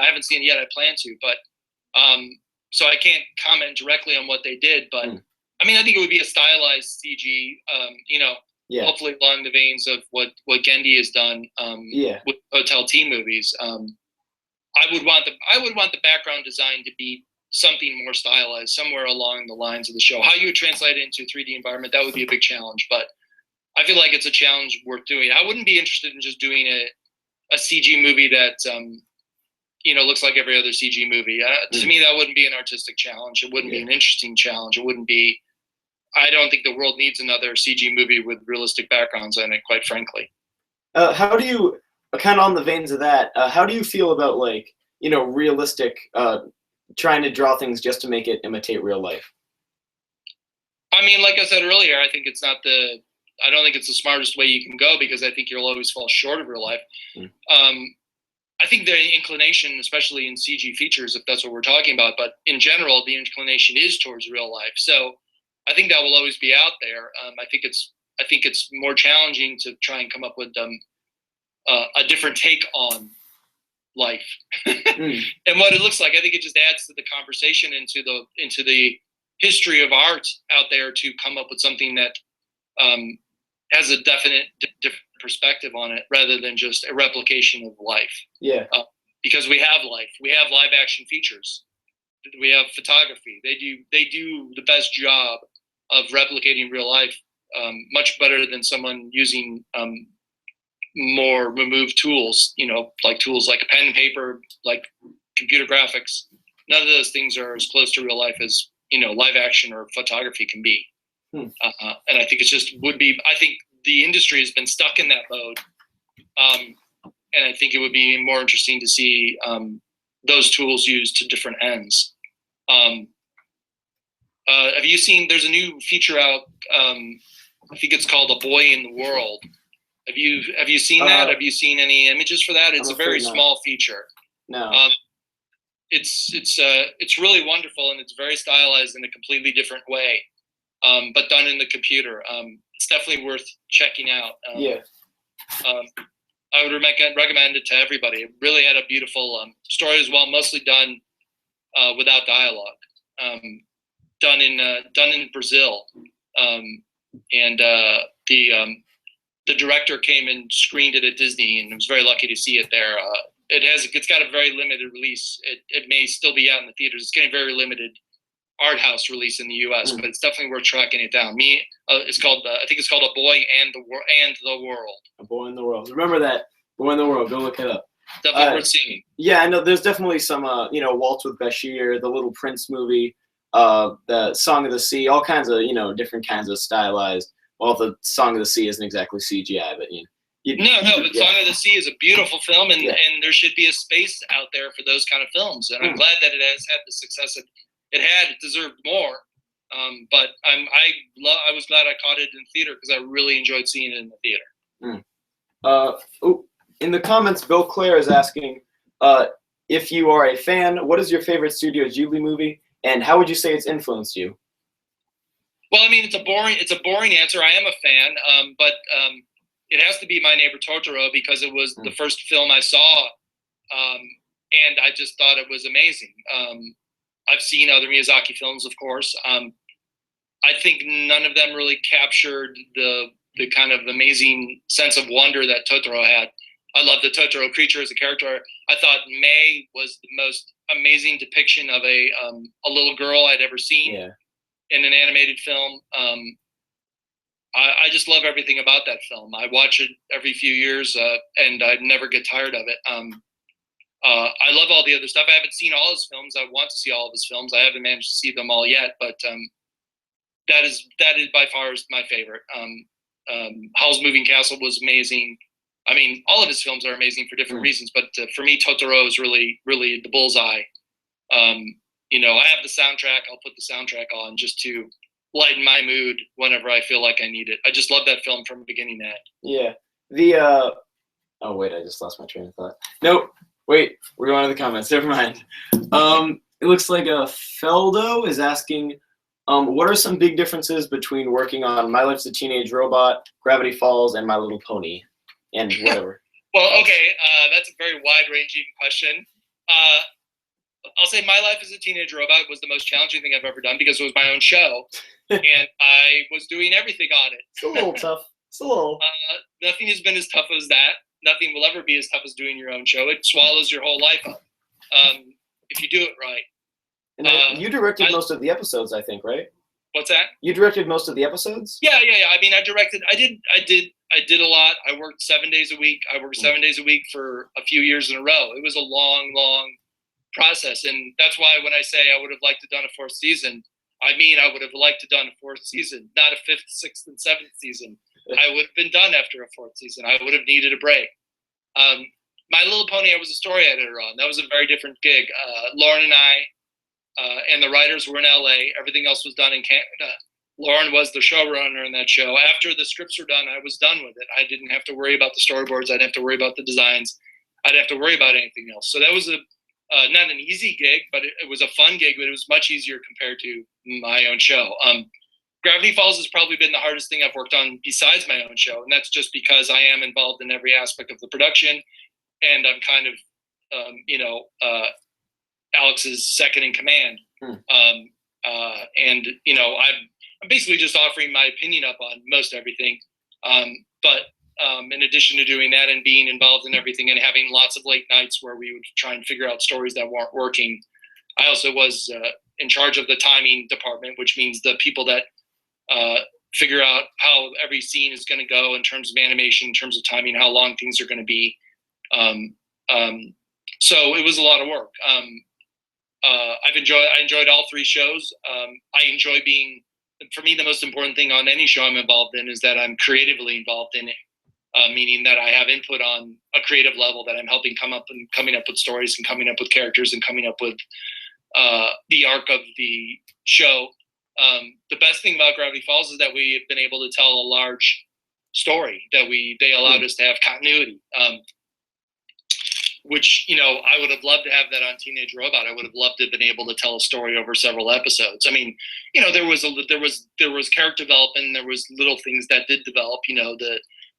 haven't seen it yet. I plan to, but so I can't comment directly on what they did. But I mean, I think it would be a stylized CG. Hopefully along the veins of what Gendy has done with Hotel T movies. I would want the background design to be something more stylized, somewhere along the lines of the show. How you would translate it into a 3D environment, that would be a big challenge, but I feel like it's a challenge worth doing. I wouldn't be interested in just doing a CG movie that looks like every other CG movie. To me, that wouldn't be an artistic challenge. It wouldn't be an interesting challenge. It wouldn't be. I don't think the world needs another CG movie with realistic backgrounds in it, quite frankly. How do you, kind of on the veins of that, how do you feel about realistic, trying to draw things just to make it imitate real life? I mean, like I said earlier, I think I don't think it's the smartest way you can go, because I think you'll always fall short of real life. I think the inclination, especially in CG features, if that's what we're talking about, but in general, the inclination is towards real life. So I think that will always be out there. I think it's more challenging to try and come up with a different take on life and what it looks like. I think it just adds to the conversation, into the history of art out there, to come up with something that has a definite different perspective on it, rather than just a replication of life. Because we have life, we have live action features, we have photography. They do the best job of replicating real life, much better than someone using more removed tools, like tools like pen and paper, like computer graphics. None of those things are as close to real life as live action or photography can be. And I think I think the industry has been stuck in that mode. And I think it would be more interesting to see those tools used to different ends. Have you seen, there's a new feature out, I think it's called A Boy in the World. Have you seen that? Have you seen any images for that? It's a very small feature. No. It's really wonderful, and it's very stylized in a completely different way, but done in the computer. It's definitely worth checking out. I would recommend it to everybody. It really had a beautiful story as well, mostly done without dialogue, done in Brazil, and the director came and screened it at Disney, and I was very lucky to see it there. It's got a very limited release. It may still be out in the theaters. It's getting a very limited art house release in the U.S., but it's definitely worth tracking it down. It's called I think it's called A Boy and the World. A Boy in the World. Remember that. Boy in the World. Go look it up. Definitely worth seeing. Yeah, I know. There's definitely some, Waltz with Bashir, the Little Prince movie, the Song of the Sea, all kinds of, different kinds of stylized. Well, the Song of the Sea isn't exactly CGI, but but Song of the Sea is a beautiful film, and there should be a space out there for those kind of films. And I'm glad that it has had the success it had. It deserved more. But I was glad I caught it in theater, because I really enjoyed seeing it in the theater. In the comments, Bill Clare is asking if you are a fan, what is your favorite Studio Ghibli movie, and how would you say it's influenced you? Well, I mean, it's a boring answer. I am a fan, but it has to be My Neighbor Totoro, because it was the first film I saw, and I just thought it was amazing. I've seen other Miyazaki films, of course. I think none of them really captured the kind of amazing sense of wonder that Totoro had. I love the Totoro creature as a character. I thought May was the most amazing depiction of a little girl I'd ever seen in an animated film. I just love everything about that film. I watch it every few years, and I never get tired of it. I love all the other stuff. I haven't seen all his films. I want to see all of his films. I haven't managed to see them all yet, but that is by far my favorite. Howl's Moving Castle was amazing. I mean, all of his films are amazing for different reasons, but for me, Totoro is really, really the bullseye. I have the soundtrack. I'll put the soundtrack on just to lighten my mood whenever I feel like I need it. I just love that film from beginning to end. Yeah. Oh wait, I just lost my train of thought. Nope. Wait, we're going to the comments. Never mind. It looks like Feldo is asking, what are some big differences between working on My Life's a Teenage Robot, Gravity Falls, and My Little Pony, and whatever? Well, okay, that's a very wide-ranging question. I'll say My Life as a Teenage Robot was the most challenging thing I've ever done because it was my own show, and I was doing everything on it. It's a little tough. It's a little. Nothing has been as tough as that. Nothing will ever be as tough as doing your own show. It swallows your whole life up if you do it right. And you directed most of the episodes, I think, right? What's that? You directed most of the episodes? Yeah. I mean, I did a lot. I worked 7 days a week. I worked 7 days a week for a few years in a row. It was a long process, and that's why when I say I would have liked to done a fourth season, I mean I would have liked to done a fourth season, not a fifth, sixth, and seventh season. I would have been done after a fourth season. I would have needed a break. My Little Pony, I was a story editor on. That was a very different gig. Lauren and I and the writers were in LA. Everything else was done in Canada. Lauren was the showrunner in that show. After the scripts were done, I was done with it. I didn't have to worry about the storyboards. I didn't have to worry about the designs. I didn't have to worry about anything else. So that was not an easy gig, but it was a fun gig, but it was much easier compared to my own show. Gravity Falls has probably been the hardest thing I've worked on besides my own show, and that's just because I am involved in every aspect of the production, and I'm kind of, Alex's second in command. I'm basically just offering my opinion up on most everything. But in addition to doing that and being involved in everything and having lots of late nights where we would try and figure out stories that weren't working, I also was in charge of the timing department, which means the people that figure out how every scene is going to go in terms of animation, in terms of timing, how long things are going to be. So it was a lot of work. I enjoyed all three shows. I enjoy being, for me, the most important thing on any show I'm involved in is that I'm creatively involved in it, meaning that I have input on a creative level, that I'm helping coming up with stories and coming up with characters and coming up with the arc of the show. The best thing about Gravity Falls is that we have been able to tell a large story, that they allowed us to have continuity. Which, I would have loved to have that on Teenage Robot. I would have loved to have been able to tell a story over several episodes. I mean, there was character development, and there was little things that did develop.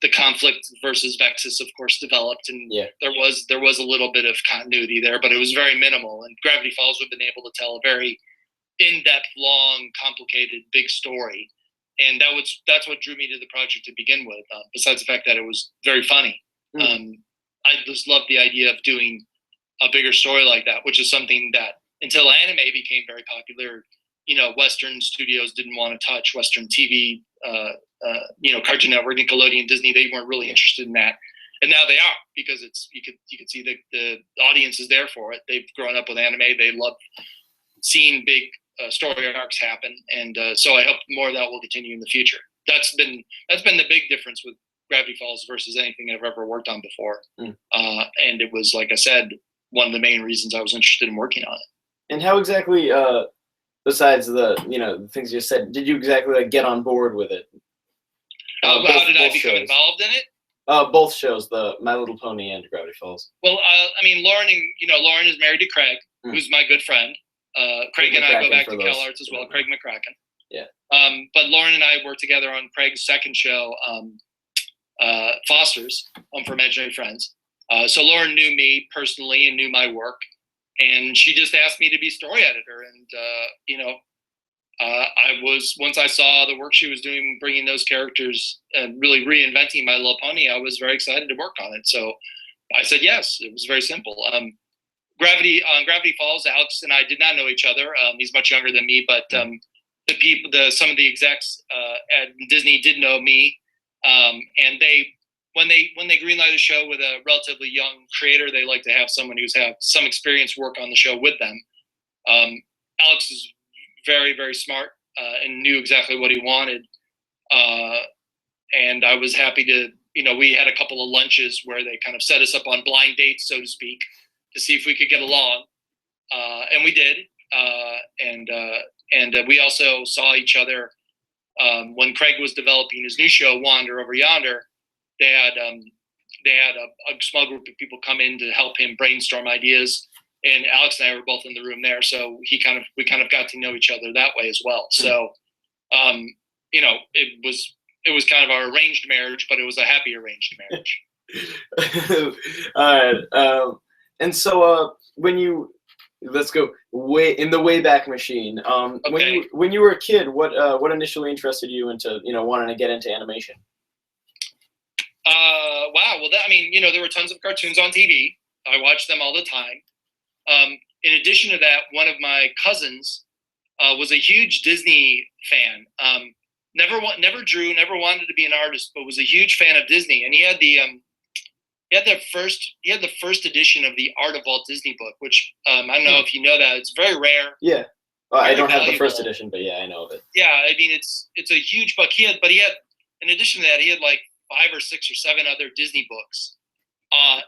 The conflict versus Vexus, of course, developed, and there was a little bit of continuity there, but it was very minimal. And Gravity Falls would have been able to tell a very in-depth, long, complicated, big story, and that's what drew me to the project to begin with. Besides the fact that it was very funny. I just loved the idea of doing a bigger story like that, which is something that until anime became very popular, Western studios didn't want to touch. Western TV, Cartoon Network, Nickelodeon, Disney, they weren't really interested in that. And now they are, because you could see the audience is there for it. They've grown up with anime. They love seeing big story arcs happen. And so I hope more of that will continue in the future. That's been the big difference with Gravity Falls versus anything I've ever worked on before. And it was, like I said, one of the main reasons I was interested in working on it. And how exactly, besides the things you said, did you exactly get on board with it? How did I become involved in it? Both shows, the My Little Pony and Gravity Falls. Well, Lauren is married to Craig, who's my good friend. Craig and I go back to CalArts as well, Craig McCracken. Yeah. But Lauren and I worked together on Craig's second show, Foster's, Home for Imaginary Friends. So Lauren knew me personally and knew my work, and she just asked me to be story editor. And once I saw the work she was doing, bringing those characters and really reinventing My Little Pony, I was very excited to work on it. So I said yes. It was very simple. Gravity Falls, Alex and I did not know each other. He's much younger than me, but some of the execs at Disney did know me, and when they greenlight a show with a relatively young creator, they like to have someone who's had some experience work on the show with them. Alex is very, very smart and knew exactly what he wanted, and I was happy to. We had a couple of lunches where they kind of set us up on blind dates, so to speak, to see if we could get along, and we did. And we also saw each other when Craig was developing his new show, Wander Over Yonder. They had a small group of people come in to help him brainstorm ideas, and Alex and I were both in the room there. So we kind of got to know each other that way as well. So, it was kind of our arranged marriage, but it was a happy arranged marriage. All right. And so let's go in the Wayback Machine. Okay. When you were a kid, what initially interested you into wanting to get into animation? Wow. Well, there were tons of cartoons on TV. I watched them all the time. In addition to that, one of my cousins was a huge Disney fan. Never drew, never wanted to be an artist, but was a huge fan of Disney. And he had the first edition of the Art of Walt Disney book, which I don't know if you know that. It's very rare. Yeah. Well, I don't valuable. have the first edition, but yeah, I know of it. Yeah, it's a huge book. He had, in addition to that, he had like 5 or 6 or 7 other Disney books.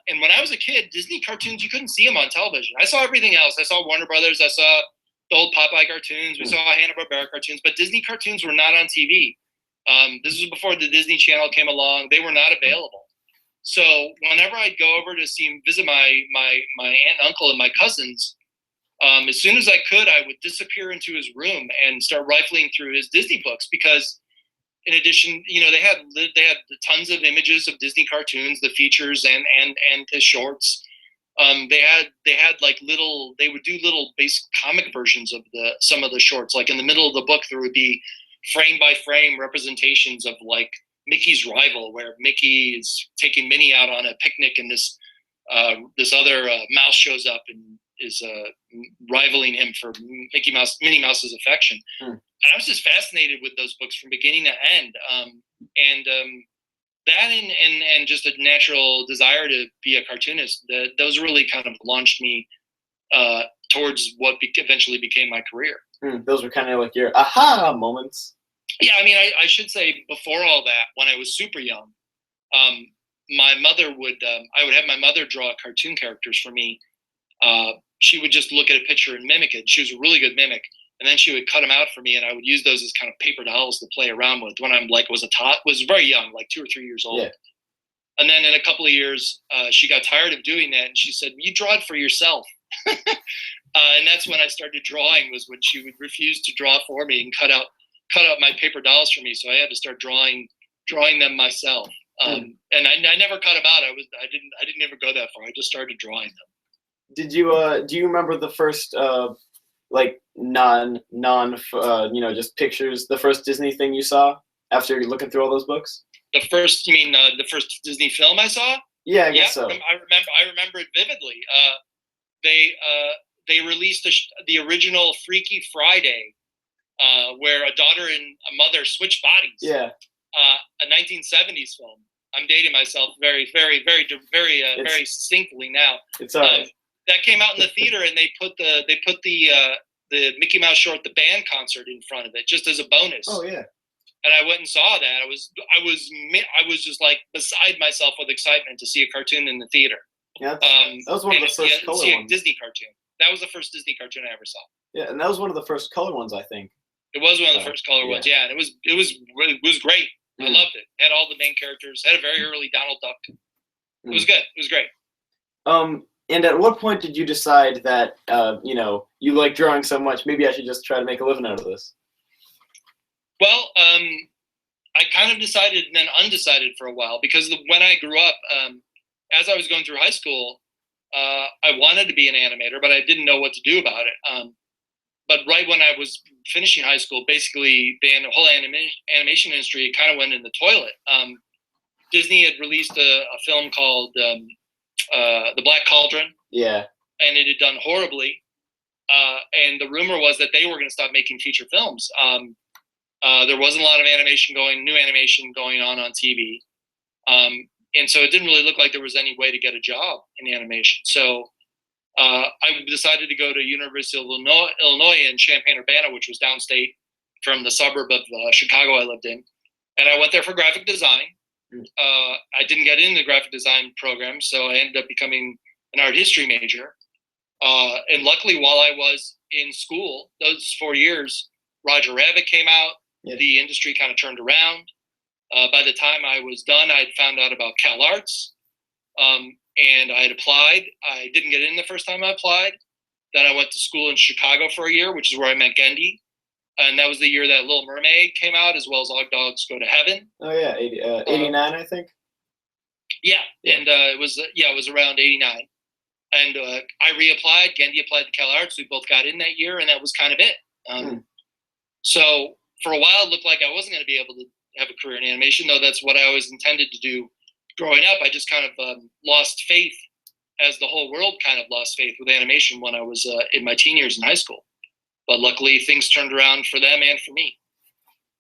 And when I was a kid, Disney cartoons, you couldn't see them on television. I saw everything else. I saw Warner Brothers. I saw the old Popeye cartoons. We saw Hanna-Barbera cartoons, but Disney cartoons were not on TV. This was before the Disney Channel came along. They were not available. So whenever I'd go over to visit my aunt and uncle and my cousins, as soon as I could, I would disappear into his room and start rifling through his Disney books because, in addition, they had tons of images of Disney cartoons, the features and the shorts. They would do little basic comic versions of some of the shorts. Like in the middle of the book, there would be frame by frame representations of like Mickey's rival, where Mickey is taking Minnie out on a picnic, and this other mouse shows up and is rivaling him for Minnie Mouse's affection. And I was just fascinated with those books from beginning to end. That and just a natural desire to be a cartoonist, those really kind of launched me towards what eventually became my career. Those were kind of like your aha moments. Yeah, I should say before all that, when I was super young, my mother I would have my mother draw cartoon characters for me. She would just look at a picture and mimic it. She was a really good mimic. And then she would cut them out for me, and I would use those as kind of paper dolls to play around with when was very young, like 2 or 3 years old. Yeah. And then in a couple of years, she got tired of doing that, and she said, "You draw it for yourself." And that's when I started drawing, was when she would refuse to draw for me and cut out my paper dolls for me. So I had to start drawing them myself. And I never cut them out. I didn't ever go that far. I just started drawing them. Did you do you remember the first just pictures, the first Disney thing you saw after looking through all those books? The first, you mean the first Disney film I saw? Yeah, I guess so. I remember it vividly. They released the original Freaky Friday, where a daughter and a mother switch bodies. Yeah. A 1970s film. I'm dating myself very, very, very, very, very succinctly now. It's all right. That came out in the theater, and they put the Mickey Mouse short, the band concert, in front of it, just as a bonus. Oh yeah. And I went and saw that. I was just like beside myself with excitement to see a cartoon in the theater. Yeah, that was one of the first color ones. A Disney cartoon. That was the first Disney cartoon I ever saw. Yeah, and that was one of the first color ones, I think. It was one of the first color ones. Yeah, and it was great. I loved it. Had all the main characters. Had a very early Donald Duck. It was good. It was great. And at what point did you decide that you like drawing so much, maybe I should just try to make a living out of this? Well, I kind of decided and then undecided for a while, because when I grew up, as I was going through high school, I wanted to be an animator, but I didn't know what to do about it. But right when I was finishing high school, basically the whole animation industry kind of went in the toilet. Disney had released a film called The Black Cauldron. Yeah. And it had done horribly. and the rumor was that they were going to stop making feature films. There wasn't a lot of new animation going on TV. And so it didn't really look like there was any way to get a job in animation. So I decided to go to University of Illinois in Champaign-Urbana, which was downstate from the suburb of Chicago I lived in. And I went there for graphic design. I didn't get in the graphic design program, so I ended up becoming an art history major. And luckily, while I was in school, those 4 years, Roger Rabbit came out. Yeah. The industry kind of turned around. By the time I was done, I'd found out about CalArts, and I had applied. I didn't get in the first time I applied. Then I went to school in Chicago for a year, which is where I met Gendy. And that was the year that Little Mermaid came out, as well as All Dogs Go to Heaven. Oh, yeah, 89, I think. Yeah, and it was around 89. And I reapplied. Gendy applied to CalArts. We both got in that year, and that was kind of it. So for a while, it looked like I wasn't going to be able to have a career in animation, though that's what I always intended to do growing up. I just kind of lost faith, as the whole world kind of lost faith with animation when I was in my teen years in high school. But luckily, things turned around for them and for me.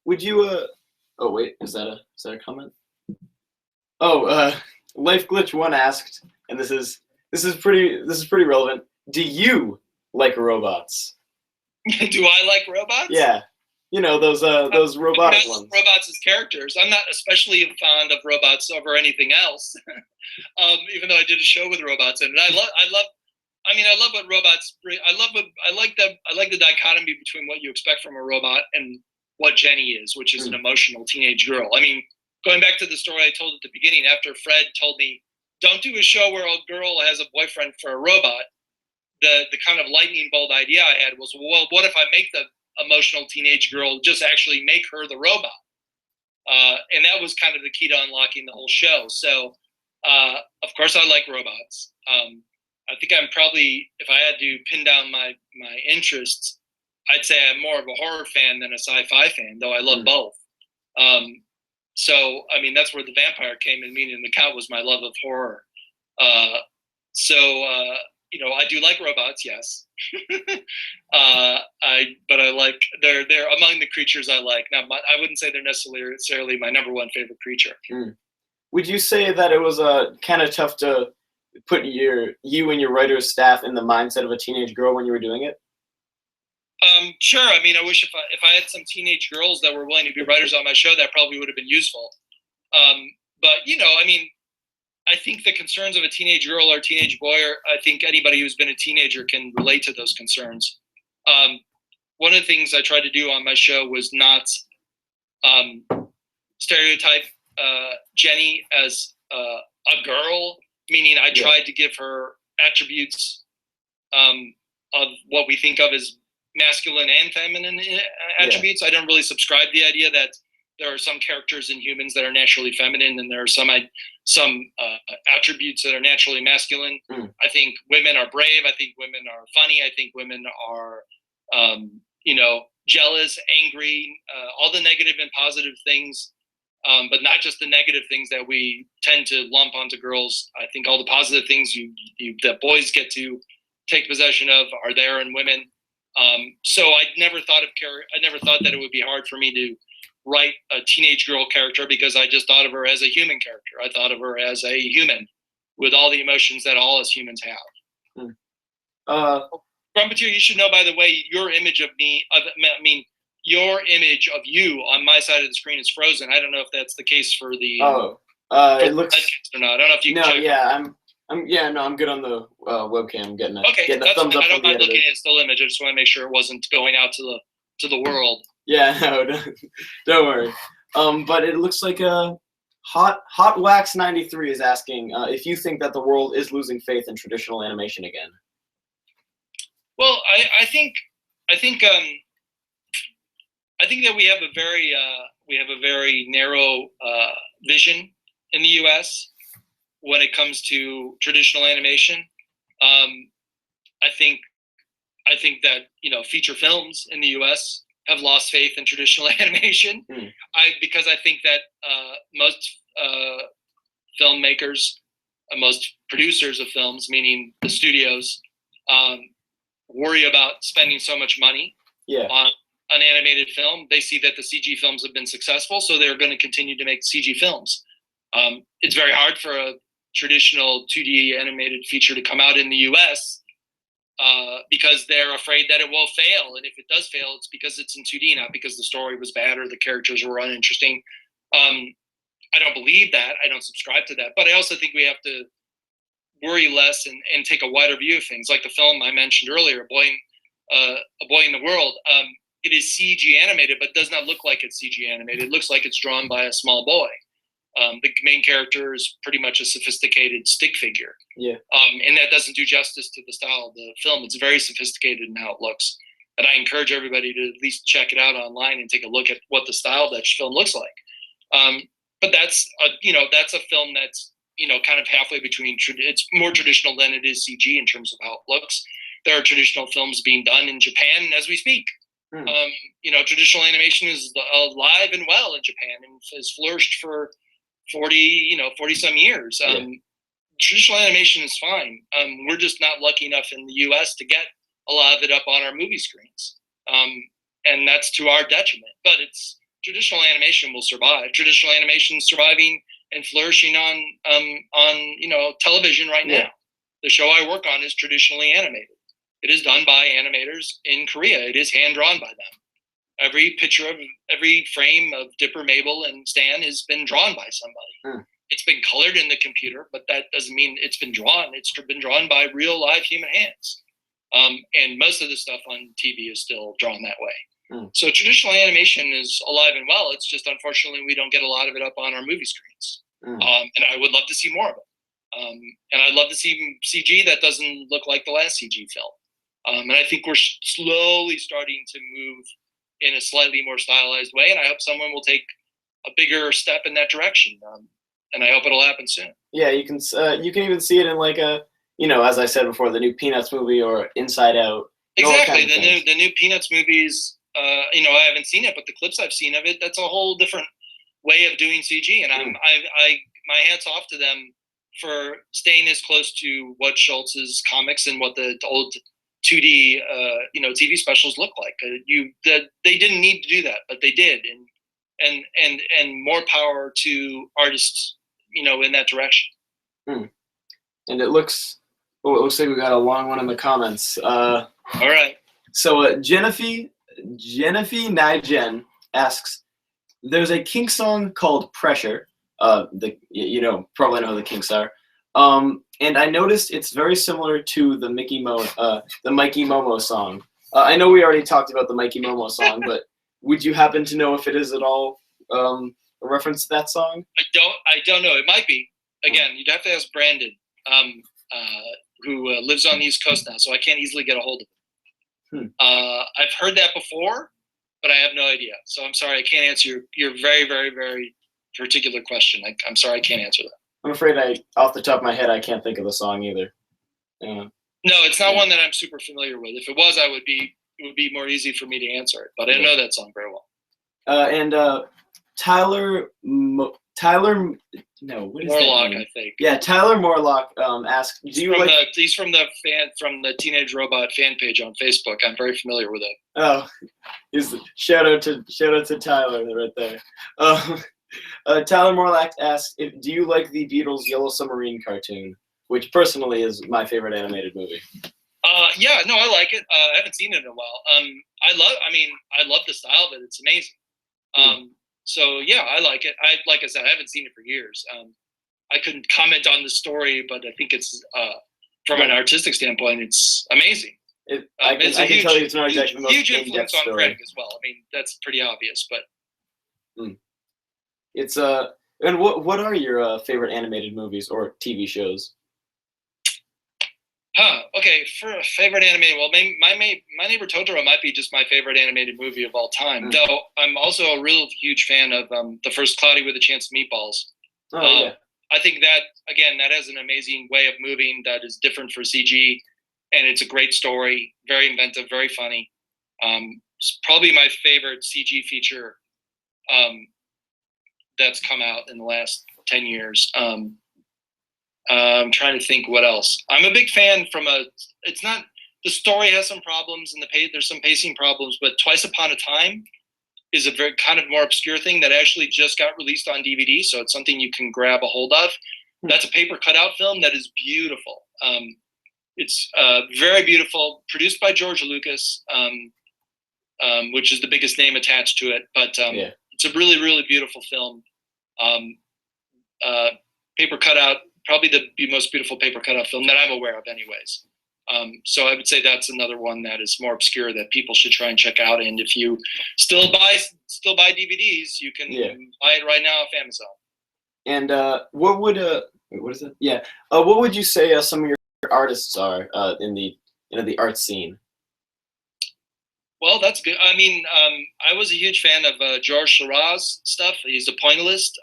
Would you? Oh wait, is that a comment? Oh, Life Glitch 1 asked, and this is pretty relevant. Do you like robots? Do I like robots? Yeah, you know those robotic ones. Robots as characters. I'm not especially fond of robots over anything else. Even though I did a show with robots in it, I love what robots bring. I like the dichotomy between what you expect from a robot and what Jenny is, which is an emotional teenage girl. I mean, going back to the story I told at the beginning, after Fred told me, don't do a show where a girl has a boyfriend for a robot, the kind of lightning bolt idea I had was, well, what if I make the emotional teenage girl just actually make her the robot? And that was kind of the key to unlocking the whole show. So, of course, I like robots. I think I'm probably, if I had to pin down my interests, I'd say I'm more of a horror fan than a sci-fi fan, though I love both. So, I mean, that's where the vampire came in, meaning the count was my love of horror. I do like robots, yes. But I like, they're among the creatures I like. Now, I wouldn't say they're necessarily my number one favorite creature. Would you say that it was kind of tough to put you and your writer's staff in the mindset of a teenage girl when you were doing it? Sure. I mean, I wish if I had some teenage girls that were willing to be writers on my show, that probably would have been useful. But I mean, I think the concerns of a teenage girl or a teenage boy, I think anybody who's been a teenager can relate to those concerns. One of the things I tried to do on my show was not stereotype Jenny as a girl, meaning I tried to give her attributes of what we think of as masculine and feminine attributes. I don't really subscribe to the idea that there are some characters in humans that are naturally feminine and there are some attributes that are naturally masculine. I think women are brave. I think women are funny. I think women are, jealous, angry, all the negative and positive things, but not just the negative things that we tend to lump onto girls. I think all the positive things that boys get to take possession of are there in women. So I never thought that it would be hard for me to write a teenage girl character because I just thought of her as a human character. I thought of her as a human with all the emotions that all us humans have. Trumpeter, you should know, by the way, your image of me, your image of you on my side of the screen is frozen. I don't know if that's the case for the it looks or not. I don't know if you can check. I'm good on the webcam. I'm getting a thumbs up. I don't mind looking at still image. I just want to make sure it wasn't going out to the world. Yeah, no, don't worry. But it looks like Hot Wax 93 is asking if you think that the world is losing faith in traditional animation again. Well, I think that we have a very narrow vision in the U.S. when it comes to traditional animation. I think that feature films in the U.S. have lost faith in traditional animation. Because I think that most filmmakers, most producers of films, meaning the studios, worry about spending so much money on an animated film. They see that the CG films have been successful, so they're going to continue to make CG films. It's very hard for a traditional 2D animated feature to come out in the US because they're afraid that it will fail. And if it does fail, it's because it's in 2D, not because the story was bad or the characters were uninteresting. I don't believe that. I don't subscribe to that. But I also think we have to worry less and take a wider view of things. Like the film I mentioned earlier, A Boy in the World. It is CG animated, but does not look like it's CG animated. It looks like it's drawn by a small boy. The main character is pretty much a sophisticated stick figure. And that doesn't do justice to the style of the film. It's very sophisticated in how it looks. And I encourage everybody to at least check it out online and take a look at what the style of that film looks like. But that's a film that's, kind of halfway between, it's more traditional than it is CG in terms of how it looks. There are traditional films being done in Japan as we speak. Traditional animation is alive and well in Japan and has flourished for 40 some years. Traditional animation is fine. We're just not lucky enough in the US to get a lot of it up on our movie screens. And that's to our detriment, but traditional animation will survive. Traditional animation is surviving and flourishing on television right now. The show I work on is traditionally animated. It is done by animators in Korea. It is hand drawn by them. Every picture of every frame of Dipper, Mabel, and Stan has been drawn by somebody. It's been colored in the computer, but that doesn't mean it's been drawn. It's been drawn by real live human hands. And most of the stuff on TV is still drawn that way. So traditional animation is alive and well. It's just unfortunately we don't get a lot of it up on our movie screens. And I would love to see more of it. And I'd love to see CG that doesn't look like the last CG film. And I think we're slowly starting to move in a slightly more stylized way. And I hope someone will take a bigger step in that direction. And I hope it'll happen soon. Yeah, you can even see it in like a, as I said before, the new Peanuts movie or Inside Out. Exactly. The new Peanuts movies, I haven't seen it, but the clips I've seen of it, that's a whole different way of doing CG. And my hat's off to them for staying as close to what Schultz's comics and what the old 2D, TV specials look like. They didn't need to do that, but they did. And more power to artists, in that direction. And it looks like we got a long one in the comments. All right. So Jennifer Nigen asks, there's a Kinks song called Pressure. Probably know who the Kinks are. And I noticed it's very similar to the Mikey Momo song. I know we already talked about the Mikey Momo song, but would you happen to know if it is at all a reference to that song? I don't know. It might be. Again, you'd have to ask Brandon, who lives on the East Coast now, so I can't easily get a hold of him. I've heard that before, but I have no idea. So I'm sorry, I can't answer your very, very, very particular question. I'm sorry, I can't answer that. I'm afraid off the top of my head, I can't think of the song either. No, it's not one that I'm super familiar with. If it was, it would be more easy for me to answer it, but I don't know that song very well. And Tyler, what is Morlock, that name? I think. Yeah, Tyler Morlock asked, he's from the Teenage Robot fan page on Facebook. I'm very familiar with it. Oh, shout out to Tyler right there. Tyler Morlock asked, do you like the Beatles' Yellow Submarine cartoon, which personally is my favorite animated movie? Yeah, no, I like it. I haven't seen it in a while. I love the style of it. It's amazing. So yeah, I like it. Like I said, I haven't seen it for years. I couldn't comment on the story, but I think it's from an artistic standpoint, it's amazing. I can tell you it's not exactly the most huge influence on story. Craig as well. I mean, that's pretty obvious, but it's and what are your favorite animated movies or TV shows? Okay, for a favorite animated, well, My Neighbor Totoro might be just my favorite animated movie of all time. Though I'm also a real huge fan of the first Cloudy with a Chance of Meatballs. Yeah. I think that has an amazing way of moving that is different for CG, and it's a great story, very inventive, very funny. It's probably my favorite CG feature that's come out in the last 10 years. I'm trying to think what else. I'm a big fan it's not the story has some problems and there's some pacing problems, but Twice Upon a Time is a very kind of more obscure thing that actually just got released on DVD. So it's something you can grab a hold of. That's a paper cutout film that is beautiful. It's very beautiful, produced by George Lucas, which is the biggest name attached to it. But it's a really, really beautiful film. Paper cutout, probably the most beautiful paper cutout film that I'm aware of anyways. So I would say that's another one that is more obscure that people should try and check out. And if you still buy DVDs, you can buy it right now off Amazon. And what would what is it? Yeah. What would you say some of your artists are in the art scene? Well, that's good. I mean, I was a huge fan of Georges Seurat's stuff. He's a pointillist.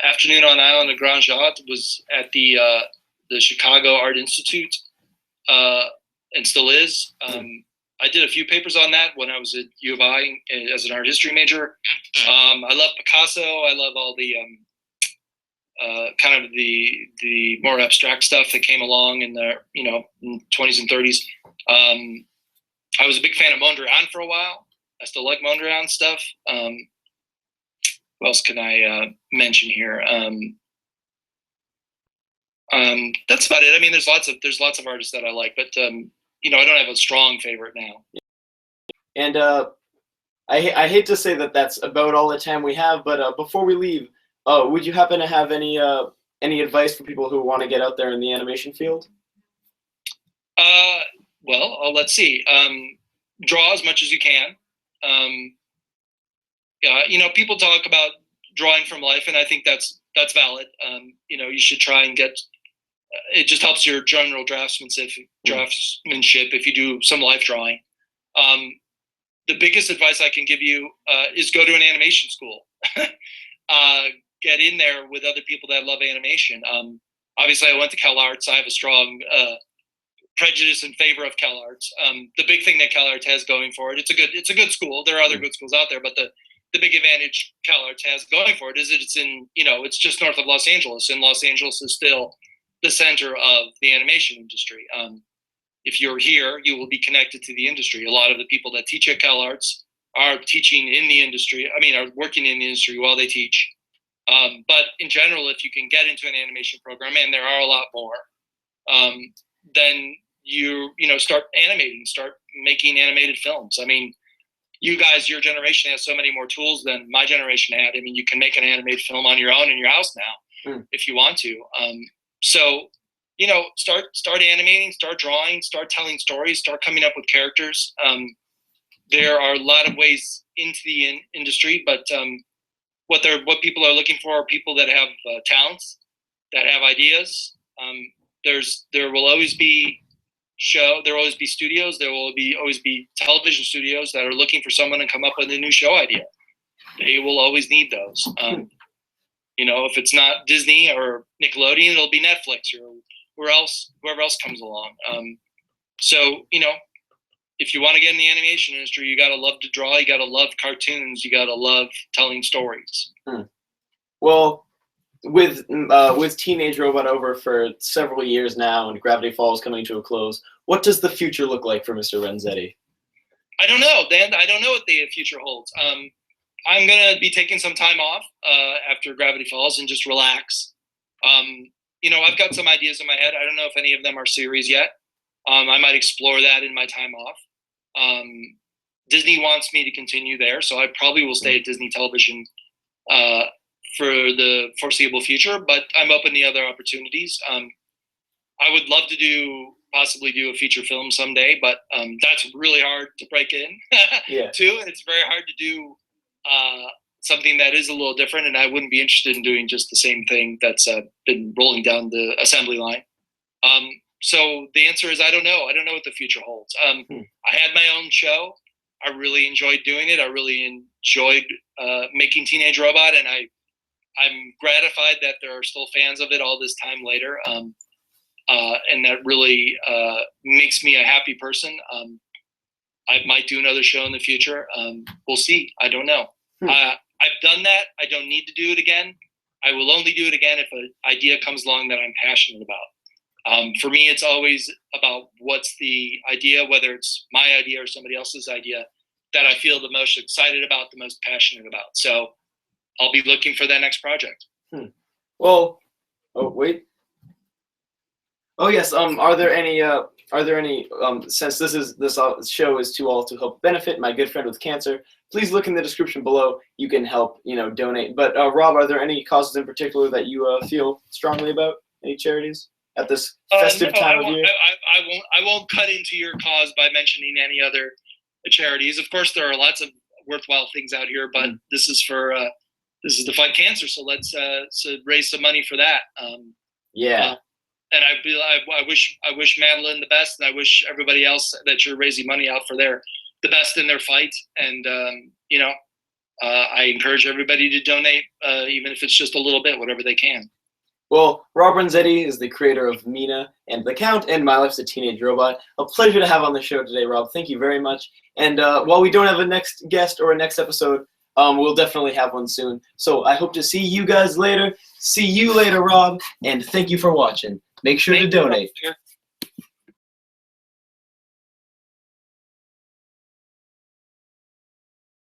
Afternoon on Island of Grand Jatte was at the Chicago Art Institute, and still is. I did a few papers on that when I was at U of I as an art history major. I love Picasso. I love all the kind of the more abstract stuff that came along in the 20s and 30s. I was a big fan of Mondrian for a while. I still like Mondrian stuff. What else can I mention here? That's about it. I mean, there's lots of artists that I like, but I don't have a strong favorite now. And I hate to say that that's about all the time we have, but before we leave, would you happen to have any advice for people who want to get out there in the animation field? Well, let's see. Draw as much as you can. People talk about drawing from life, and I think that's valid. You should try and get. It just helps your general draftsmanship if you do some life drawing. The biggest advice I can give you is go to an animation school. Get in there with other people that love animation. Obviously, I went to CalArts. I have a strong prejudice in favor of CalArts. The big thing that CalArts has going for it, it's a good school. There are other good schools out there, but the big advantage CalArts has going for it is that it's in, it's just north of Los Angeles, and Los Angeles is still the center of the animation industry. If you're here, you will be connected to the industry. A lot of the people that teach at CalArts are teaching in the industry. Are working in the industry while they teach. But in general, if you can get into an animation program, and there are a lot more, then you start animating, start making animated films. I mean, you guys, your generation has so many more tools than my generation had. I mean, you can make an animated film on your own in your house now if you want to. So, start animating, start drawing, start telling stories, start coming up with characters. There are a lot of ways into the industry, but what people are looking for are people that have talents, that have ideas. There will always be studios. There will always be television studios that are looking for someone to come up with a new show idea. They will always need those. If it's not Disney or Nickelodeon, it'll be Netflix or whoever else comes along. So, if you want to get in the animation industry, you got to love to draw. You got to love cartoons. You got to love telling stories. Well, with Teenage Robot over for several years now, and Gravity Falls coming to a close, what does the future look like for Mr. Renzetti? I don't know, Dan. I don't know what the future holds. I'm gonna be taking some time off after Gravity Falls and just relax. I've got some ideas in my head. I don't know if any of them are series yet. I might explore that in my time off. Disney wants me to continue there, so I probably will stay at Disney Television for the foreseeable future, but I'm open to other opportunities. I would love to possibly do a feature film someday, but that's really hard to break in too, and it's very hard to do something that is a little different, and I wouldn't be interested in doing just the same thing that's been rolling down the assembly line. So the answer is I don't know. I don't know what the future holds. I had my own show. I really enjoyed doing it. I really enjoyed making Teenage Robot, and I'm gratified that there are still fans of it all this time later, and that really makes me a happy person. I might do another show in the future. We'll see. I don't know. I've done that. I don't need to do it again. I will only do it again if an idea comes along that I'm passionate about. For me, it's always about what's the idea, whether it's my idea or somebody else's idea, that I feel the most excited about, the most passionate about. So I'll be looking for that next project. Well, oh wait. Oh yes. Are there any? Since this show is to all to help benefit my good friend with cancer, please look in the description below. You can help, donate. But Rob, are there any causes in particular that you feel strongly about? Any charities at this festive time of year? I won't cut into your cause by mentioning any other charities. Of course, there are lots of worthwhile things out here, but this is to fight cancer. So let's raise some money for that. And I wish Madeline the best, and I wish everybody else that you're raising money out for the best in their fight. And I encourage everybody to donate, even if it's just a little bit, whatever they can. Well, Rob Renzetti is the creator of Mina and The Count and My Life's a Teenage Robot. A pleasure to have on the show today, Rob. Thank you very much. And while we don't have a next guest or a next episode, we'll definitely have one soon. So I hope to see you guys later. See you later, Rob. And thank you for watching. Make sure to donate.